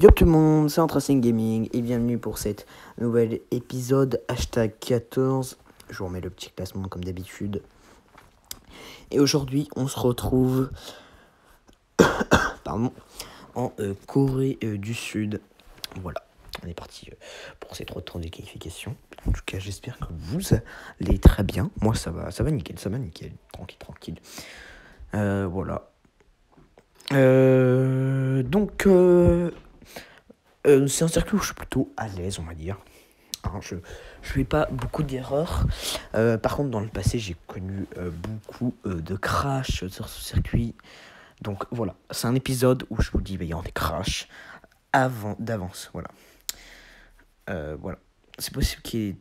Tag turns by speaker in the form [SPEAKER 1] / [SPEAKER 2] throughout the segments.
[SPEAKER 1] Yo tout le monde, c'est Tracing Gaming et bienvenue pour cet nouvel épisode hashtag 14. Je vous remets le petit classement comme d'habitude. Et aujourd'hui, on se retrouve en Corée du Sud. Voilà, on est parti pour ces 3 tours de qualification. En tout cas, j'espère que vous allez très bien. Moi, ça va nickel, tranquille. Voilà. C'est un circuit où je suis plutôt à l'aise, on va dire. Hein, je fais pas beaucoup d'erreurs. Par contre, dans le passé, j'ai connu beaucoup de crash sur ce circuit. Donc voilà, c'est un épisode où je vous dis, il va y avoir des crashs d'avance. Voilà. Voilà. C'est possible qu'il y ait...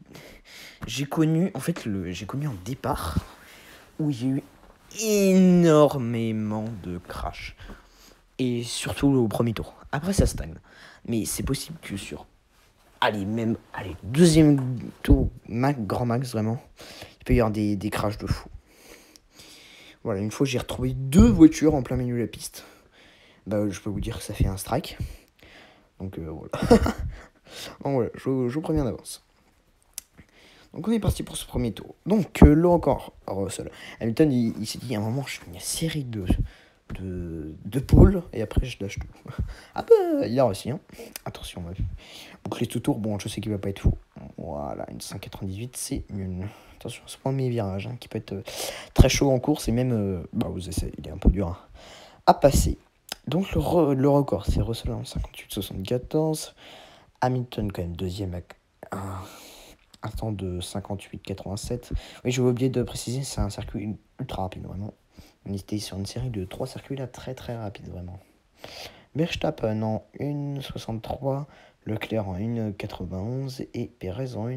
[SPEAKER 1] J'ai connu un départ où il y a eu énormément de crash. Et surtout au premier tour. Après, ça stagne. Mais c'est possible que sur... deuxième tour, grand max, vraiment. Il peut y avoir des crashs de fou. Voilà, une fois, j'ai retrouvé 2 voitures en plein milieu de la piste. Bah, je peux vous dire que ça fait un strike. Donc, voilà. Donc, voilà, je vous préviens d'avance. Donc, on est parti pour ce premier tour. Donc, là encore, Russell Hamilton, il s'est dit, à un moment, je fais une série de pôles, et après, je lâche tout. Ah bah, il a réussi, hein. Attention, on va boucler tout tour. Bon, je sais qu'il va pas être fou. Voilà, une 198, c'est nul. Attention, ce premier virage, hein, qui peut être très chaud en course, et même, vous essayez, il est un peu dur à passer. Donc, le record, c'est Russell en 58-74. Hamilton, quand même, deuxième un temps de 58-87. Oui, j'ai oublié de préciser, c'est un circuit ultra rapide, vraiment. On était sur une série de 3 circuits là, très rapide, vraiment. Verstappen en 1,63, Leclerc en 1,91 et Perez en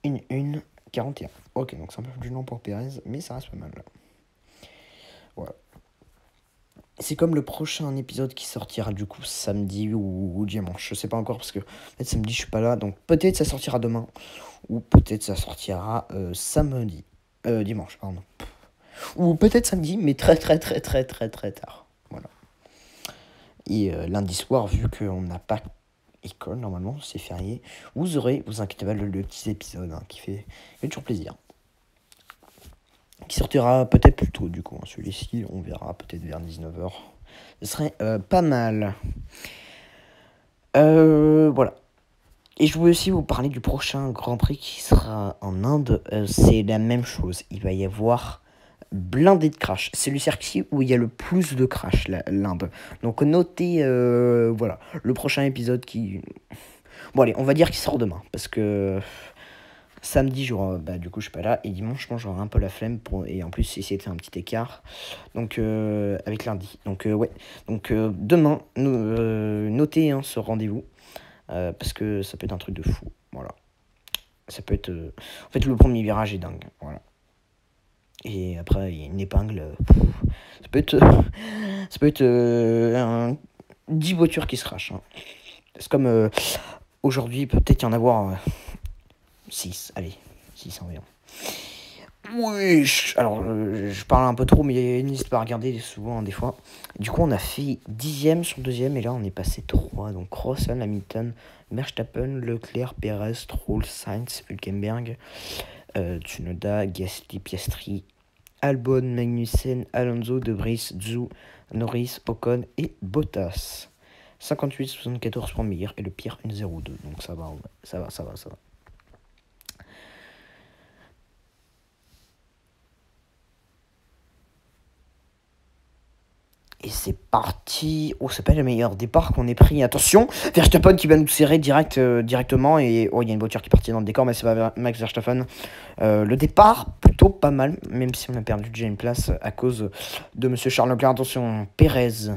[SPEAKER 1] 1,41. Ok, donc c'est un peu plus long pour Perez, mais ça reste pas mal là. Voilà. C'est comme le prochain épisode qui sortira du coup samedi ou dimanche. Je sais pas encore parce que en fait, samedi je suis pas là, donc peut-être ça sortira demain ou peut-être ça sortira dimanche, pardon. Ou peut-être samedi, mais très tard. Voilà. Et lundi soir, vu qu'on n'a pas école, normalement, c'est férié, vous aurez, vous inquiétez pas, le petit épisode qui fait toujours plaisir. Qui sortira peut-être plus tôt, du coup. Celui-ci, on verra peut-être vers 19h. Ce serait pas mal. Voilà. Et je voulais aussi vous parler du prochain Grand Prix qui sera en Inde. C'est la même chose. Il va y avoir blindé de crash. C'est le circuit où il y a le plus de crash, l'Inde. Donc notez, voilà, le prochain épisode qui... Bon allez, on va dire qu'il sort demain. Parce que samedi, du coup, je suis pas là. Et dimanche, je pense j'aurai un peu la flemme. Et en plus, essayer de faire un petit écart. Donc, avec lundi. Donc, ouais. Donc, demain, notez ce rendez-vous. Parce que ça peut être un truc de fou. Voilà. Ça peut être... En fait, le premier virage est dingue. Voilà. Et après, il y a une épingle. Ça peut être 10 voitures qui se crachent. Hein. C'est comme aujourd'hui, peut-être y en avoir 6. Allez, 6 environ. Oui, alors je parle un peu trop, mais n'hésite pas à regarder souvent, des fois. Du coup, on a fait 10e sur 2e, et là, on est passé 3. Donc, Russell, Hamilton, Verstappen, Leclerc, Perez, Stroll, Sainz, Hülkenberg, Tsunoda, Gasly, Piastri, Albon, Magnussen, Alonso, De Vries, Zhou, Norris, Ocon et Bottas. 58-74 pour le meilleur et le pire 1-0-2. Donc ça va. Et c'est parti. Oh, c'est pas le meilleur départ qu'on ait pris. Attention, Verstappen qui va nous serrer directement. Et oh, il y a une voiture qui est partie dans le décor, mais c'est pas Max Verstappen. Le départ, plutôt pas mal, même si on a perdu déjà une place à cause de Monsieur Charles Leclerc. Attention, Perez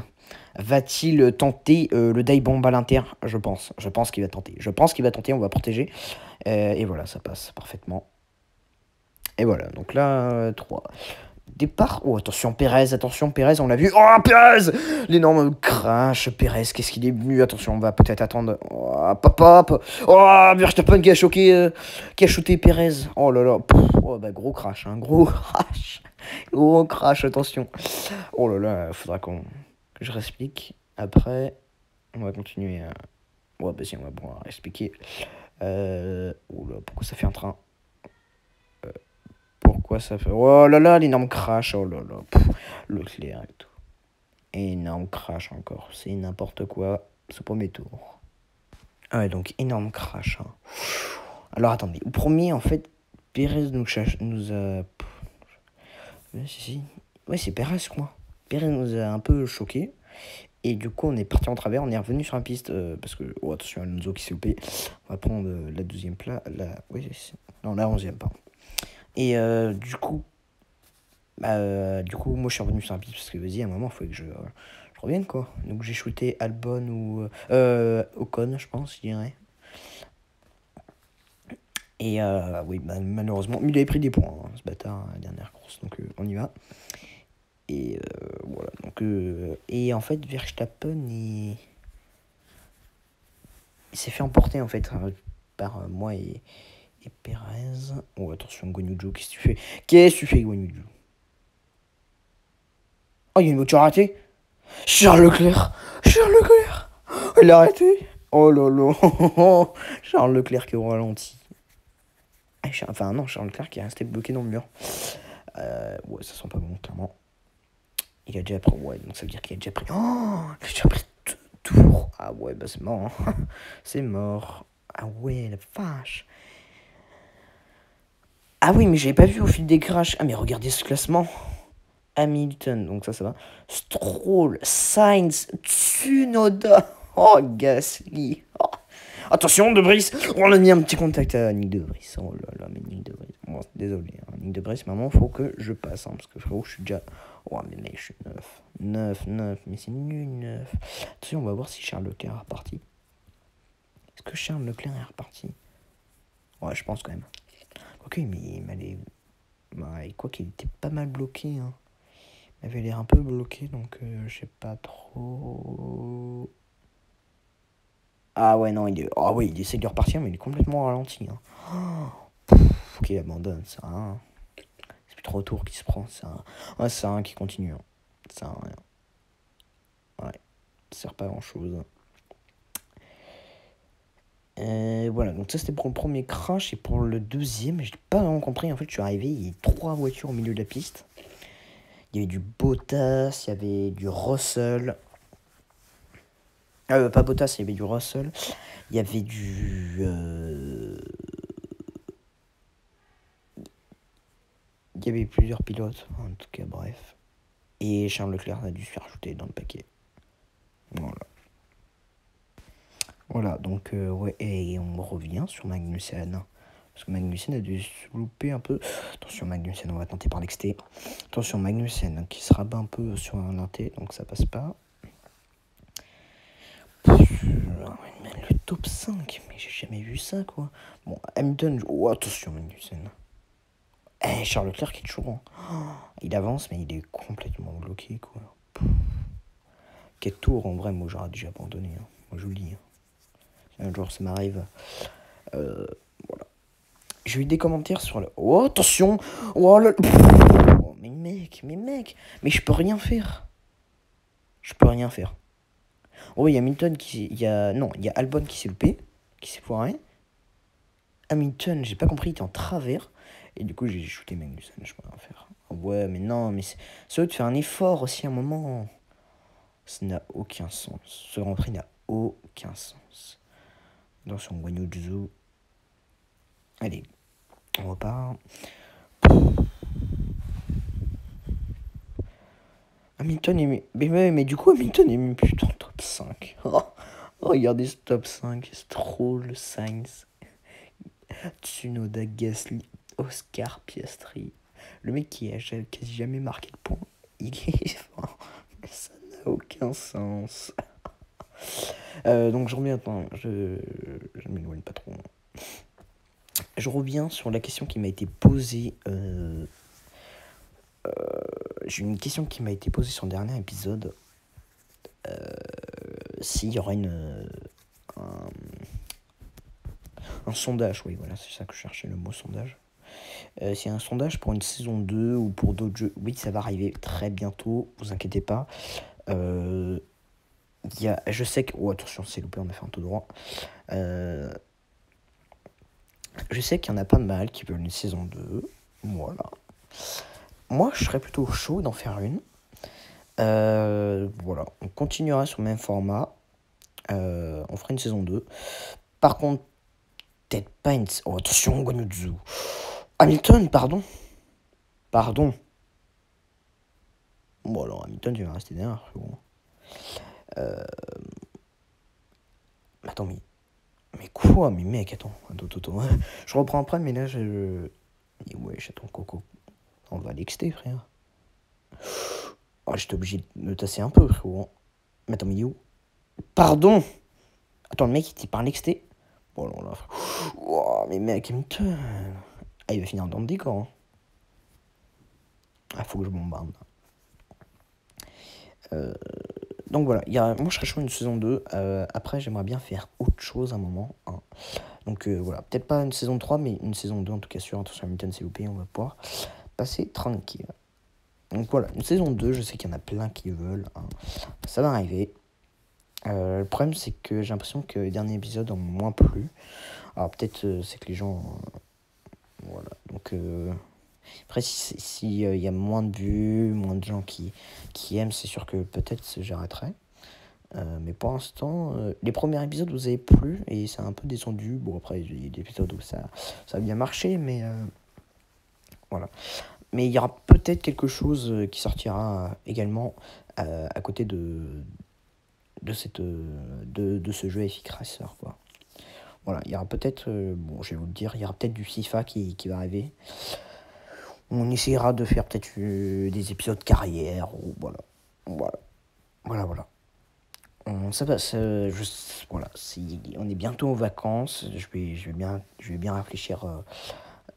[SPEAKER 1] va-t-il tenter le die bomb à l'inter? Je pense qu'il va tenter. On va protéger. Et voilà, ça passe parfaitement. Et voilà, donc là, 3. Départ. Oh, attention, Perez, on l'a vu. Oh, Perez! L'énorme crash. Perez, qu'est-ce qu'il est venu? Attention, on va peut-être attendre. Oh, pop. Oh, Verstappen qui a shooté Perez. Oh là là. Oh, bah, gros crash, gros crash. Gros crash, attention. Oh là là, faudra que je réexplique après. On va continuer. Ouais, bah si, on va pouvoir expliquer. Oula, pourquoi ça fait un train? Pourquoi ça fait... Oh là là, l'énorme crash. Oh là là. Le clair et tout. Énorme crash encore. C'est n'importe quoi. Ce premier tour. Ah ouais, donc énorme crash. Hein. Alors attendez. Au premier, en fait, Pérez nous a... Ouais, si. Ouais, c'est Pérez, quoi. Pérez nous a un peu choqué. Et du coup, on est parti en travers. On est revenu sur la piste. Parce que... Oh, attention, Alonso qui s'est loupé. On va prendre la deuxième place. Oui, non, la 11e, pardon. Et du coup, moi je suis revenu sur la piste parce que vas-y, à un moment, il faut que je revienne quoi. Donc j'ai shooté Albon ou Ocon, je pense, je dirais. Et oui, bah, malheureusement, il avait pris des points, hein, ce bâtard, à la dernière course, donc on y va. Et voilà, donc et en fait, Verstappen, il s'est fait emporter en fait par moi et Perez. Oh, attention, Guanyu Zhou, qu'est-ce que tu fais? Qu'est-ce que tu fais, Guanyu Zhou? Oh, il y a une voiture arrêtée. Charles Leclerc. Charles Leclerc. Il a arrêté. Oh là là. Charles Leclerc qui est au ralenti. Enfin non, Charles Leclerc qui est resté bloqué dans le mur. Ouais, ça sent pas bon, clairement. Il a déjà pris... Ouais, donc ça veut dire qu'il a déjà pris... Oh, il a déjà pris deux tours. Ah ouais, bah c'est mort. Hein. C'est mort. Ah ouais, la vache. Ah oui, mais j'avais pas vu au fil des crashs. Ah mais regardez ce classement. Hamilton, donc ça va. Stroll, Sainz, Tsunoda. Oh, Gasly. Oh. Attention, De Vries. On a mis un petit contact à Nick De Vries. Oh là là, mais Nick De Vries. Bon, désolé, hein. Nick De Vries, maman, faut que je passe. Hein, parce que frérot, je suis déjà... Oh, mais mec, je suis 9. 9, 9. Mais c'est nul, 9. Attention, on va voir si Charles Leclerc est reparti. Est-ce que Charles Leclerc est reparti? Ouais, je pense quand même. Quoique, mais il m'allait... Ouais, quoi qu'il était pas mal bloqué, hein. Il avait l'air un peu bloqué, donc je sais pas trop... Ah ouais, non, ah ouais, il essaie de repartir, mais il est complètement ralenti. Hein. Faut qu'il abandonne, ça. Hein. C'est plus trop tour qui se prend, ça. Ouais, c'est un qui continue. Hein. Ça, rien. Ouais, ça sert pas à grand chose. Voilà, donc ça c'était pour le premier crash. Et pour le deuxième, j'ai pas vraiment compris. En fait, je suis arrivé, il y avait 3 voitures au milieu de la piste. Il y avait du Bottas, il y avait du Russell. Pas Bottas, il y avait du Russell. Il y avait du... Il y avait plusieurs pilotes, en tout cas, bref. Et Charles Leclerc a dû se faire ajouter dans le paquet. Voilà. Voilà, donc, ouais, et on revient sur Magnussen. Parce que Magnussen a dû se louper un peu. Attention, Magnussen, on va tenter par l'exté. Attention, Magnussen qui se rabat un peu sur un inté, donc ça passe pas. Le top 5, mais j'ai jamais vu ça, quoi. Bon, Hamilton, oh, attention, Magnussen. Charles Leclerc qui est toujours... il avance, mais il est complètement bloqué, quoi. Quel tour, en vrai, moi, j'aurais déjà abandonné. Hein. Moi, je vous le dis. Hein. Un jour, ça m'arrive. Voilà. J'ai eu des commentaires sur le... Oh, attention. Oh, oh, mais mec. Mais je peux rien faire. Je peux rien faire. Oh, il y a Hamilton qui... Non, il y a Albon qui s'est loupé. Qui s'est foiré. Hamilton, j'ai pas compris, il était en travers. Et du coup, j'ai shooté Magnussen, je peux rien faire. Ouais, mais non, mais c'est de faire un effort aussi à un moment. Ça n'a aucun sens. Ce Grand Prix n'a aucun sens. Attention, Guanyu Zhou. Allez, on repart. Hamilton est... Mais du coup, Hamilton est même plus dans le top 5. Oh, regardez ce top 5. Stroll, Sainz, Tsunoda, Gasly, Oscar Piastri. Le mec qui a quasi jamais marqué de point. Il est... Ça n'a aucun sens. Donc je reviens... Attends, je m'éloigne pas trop. Je reviens sur la question qui m'a été posée... j'ai une question qui m'a été posée sur le dernier épisode. S'il y aura un sondage, oui, voilà, c'est ça que je cherchais, le mot sondage. S'il y a un sondage pour une saison 2 ou pour d'autres jeux, oui, ça va arriver très bientôt, vous inquiétez pas. Je sais que... Oh, attention, c'est loupé, on a fait un tout droit. Je sais qu'il y en a pas mal qui veulent une saison 2. Voilà. Moi, je serais plutôt chaud d'en faire une. Voilà, on continuera sur le même format. On fera une saison 2. Par contre, peut-être pas une... Oh, attention, Guanyuzu. Hamilton, pardon. Pardon. Bon, alors, Hamilton, tu vas rester derrière. Bon. Attends, mais quoi? Mais mec, attends. Attends. Je reprends après, mais là, Et ouais, j'attends Coco. On va l'exter, frère. Oh, j'étais obligé de tasser un peu, frérot. Mais attends, mais il est où? Pardon. Attends, le mec, il parle l'exté. Bon, non, là. Oh, mais mec, Hamilton. Ah, il va finir dans le décor. Hein. Ah, faut que je bombarde. Donc voilà, moi je serais chaud une saison 2. Après, j'aimerais bien faire autre chose à un moment. Hein. Donc voilà, peut-être pas une saison 3, mais une saison 2 en tout cas sûr. Attention, Hamilton s'est loupé, on va pouvoir passer tranquille. Donc voilà, une saison 2, je sais qu'il y en a plein qui veulent. Hein. Ça va arriver. Le problème, c'est que j'ai l'impression que les derniers épisodes ont moins plu. Alors peut-être c'est que les gens... voilà, donc... Après, si y a moins de vues, moins de gens qui aiment, c'est sûr que peut-être j'arrêterai. Mais pour l'instant, les premiers épisodes vous avez plu et c'est un peu descendu. Bon, après, il y a des épisodes où ça a bien marché, mais voilà. Mais il y aura peut-être quelque chose qui sortira également à côté de ce jeu Epic Racer, quoi. Voilà, il y aura peut-être, bon, je vais vous le dire, il y aura peut-être du FIFA qui va arriver. On essaiera de faire peut-être des épisodes carrière, ou voilà. Ça va, voilà, on est bientôt en vacances. Je vais bien réfléchir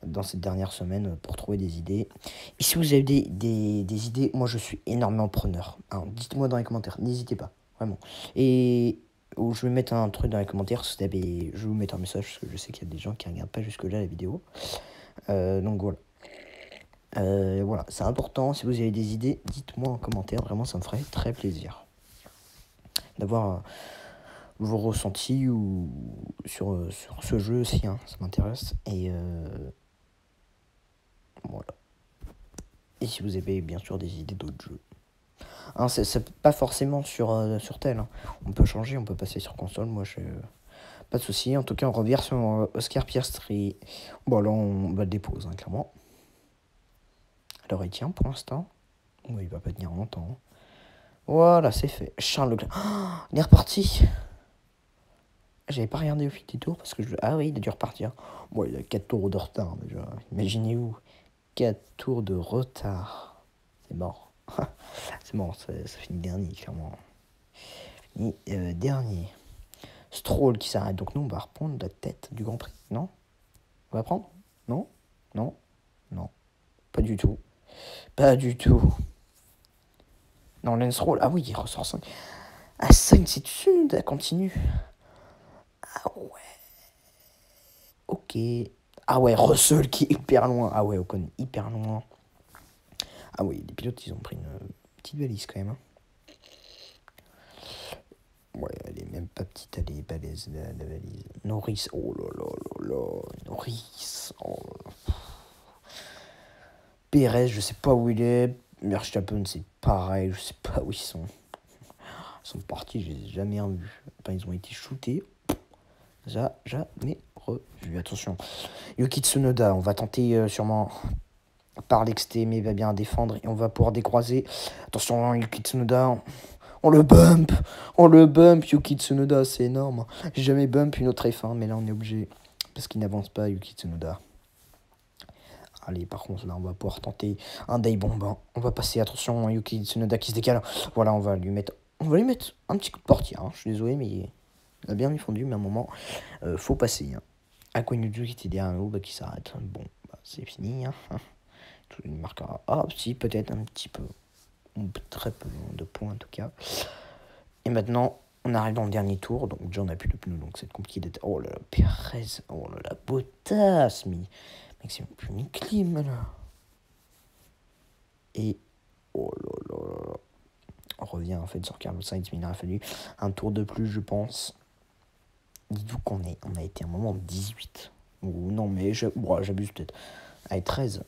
[SPEAKER 1] dans cette dernière semaine pour trouver des idées. Et si vous avez des idées, moi je suis énormément preneur. Alors, dites-moi dans les commentaires, n'hésitez pas, vraiment. Et je vais mettre un truc dans les commentaires, je vais vous mettre un message parce que je sais qu'il y a des gens qui ne regardent pas jusque-là la vidéo. Donc voilà. Voilà, c'est important. Si vous avez des idées, dites-moi en commentaire. Vraiment, ça me ferait très plaisir d'avoir vos ressentis ou sur ce jeu aussi. Hein, ça m'intéresse. Et voilà. Et si vous avez bien sûr des idées d'autres jeux. Hein, c'est pas forcément sur tel. Hein. On peut changer, on peut passer sur console. Moi, pas de souci. En tout cas, on revient sur Oscar Piastri. Bon, là, on va le déposer, hein, clairement. Alors, il tient pour l'instant. Oui, il va pas tenir longtemps. Voilà, c'est fait. Charles Leclerc. Oh, il est reparti. J'avais pas regardé au fil des tours parce que ah oui, il a dû repartir. Bon, il a 4 tours de retard déjà. Imaginez-vous. 4 tours de retard. C'est mort. C'est mort, ça finit dernier, clairement. Et, dernier. Stroll qui s'arrête. Donc nous, on va reprendre la tête du Grand Prix. Non? On va prendre? Non? Non? Non. Pas du tout. Pas du tout. Non, Lance Stroll. Ah oui, il ressort 5. Ah, 5, c'est Tsunoda, continue. Ah ouais. Ok. Ah ouais, Russell qui est hyper loin. Ah ouais, Ocon hyper loin. Ah oui, les pilotes, ils ont pris une petite valise quand même. Hein. Ouais, elle est même pas petite, elle est balèze, la valise. Norris, oh là là là là. Norris. Oh. Perez, je sais pas où il est. Verstappen, c'est pareil, je sais pas où ils sont. Ils sont partis, je les ai jamais revus. Enfin, ils ont été shootés. Jamais revu. Attention. Yuki Tsunoda, on va tenter sûrement par l'exté, mais il va bien défendre et on va pouvoir décroiser. Attention, Yuki Tsunoda. On le bump, Yuki Tsunoda, c'est énorme. J'ai jamais bump une autre F1, mais là on est obligé. Parce qu'il n'avance pas, Yuki Tsunoda. Allez, par contre, là, on va pouvoir tenter un day bomb. On va passer, attention, Yuki Tsunoda qui se décale. Voilà, on va lui mettre un petit coup de portière. Hein. Je suis désolé, mais il a bien défendu, mais à un moment, faut passer. Hein. Aquanuju qui était derrière nous, qui s'arrête. Bon, c'est fini. Hein. Il marquera. Ah, si, peut-être un petit peu. Très peu de points, en tout cas. Et maintenant, on arrive dans le dernier tour. Donc, déjà, on n'a plus de pneus, donc c'est compliqué d'être... Oh là là, Perez. Oh là là, Bottas. Mais c'est plus une clim, là. Et... Oh là là là. revient en fait sur Carlos Sainz, mais il aurait fallu un tour de plus, je pense. Dites-vous qu'on a été à un moment 18. Ou non, mais j'abuse peut-être. Allez, 13.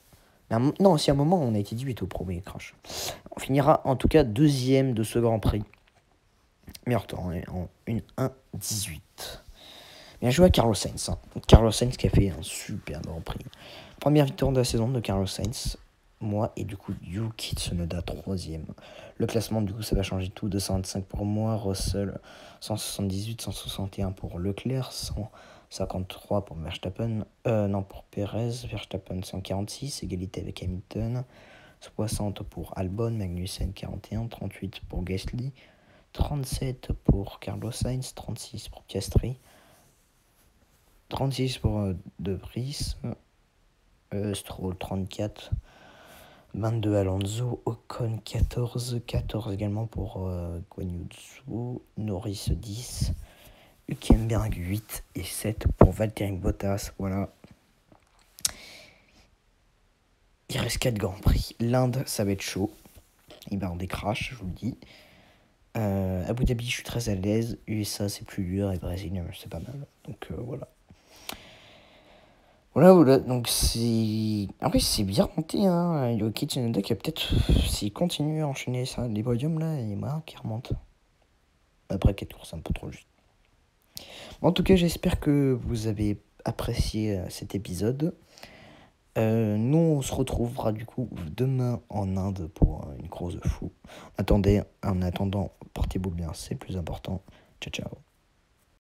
[SPEAKER 1] Mais non, aussi à un moment, on a été 18 au premier crash. On finira en tout cas deuxième de ce Grand Prix. Meilleur temps, en une 1-18. Bien joué à Carlos Sainz. Hein. Carlos Sainz qui a fait un super Grand Prix. Première victoire de la saison de Carlos Sainz. Moi et du coup Yuki Tsunoda 3ème. Le classement du coup ça va changer tout. 225 pour moi, Russell 178, 161 pour Leclerc, 153 pour Verstappen, pour Perez, Verstappen 146, égalité avec Hamilton, 60 pour Albon, Magnussen 41, 38 pour Gasly, 37 pour Carlos Sainz, 36 pour Piastri, 36 pour De Vries, Stroll 34, 22 Alonso, Ocon 14 également pour Guan Yu Zhou, Norris 10, Hülkenberg 8 et 7 pour Valtteri Bottas. Voilà. Il reste 4 Grands Prix. L'Inde, ça va être chaud. Il va y avoir des crashs, je vous le dis. Abu Dhabi, je suis très à l'aise. USA, c'est plus dur. Et Brésil, c'est pas mal. Donc voilà. Voilà, donc c'est... Après, c'est bien monté, hein. Yuki Tsunoda qui a peut-être, s'il continue à enchaîner ça, les podiums, là, il y a moyen qu'il remonte. Après 4 courses, un peu trop juste. Bon, en tout cas, j'espère que vous avez apprécié cet épisode. Nous, on se retrouvera du coup demain en Inde pour une course de fou. En attendant, portez-vous bien, c'est le plus important. Ciao, ciao.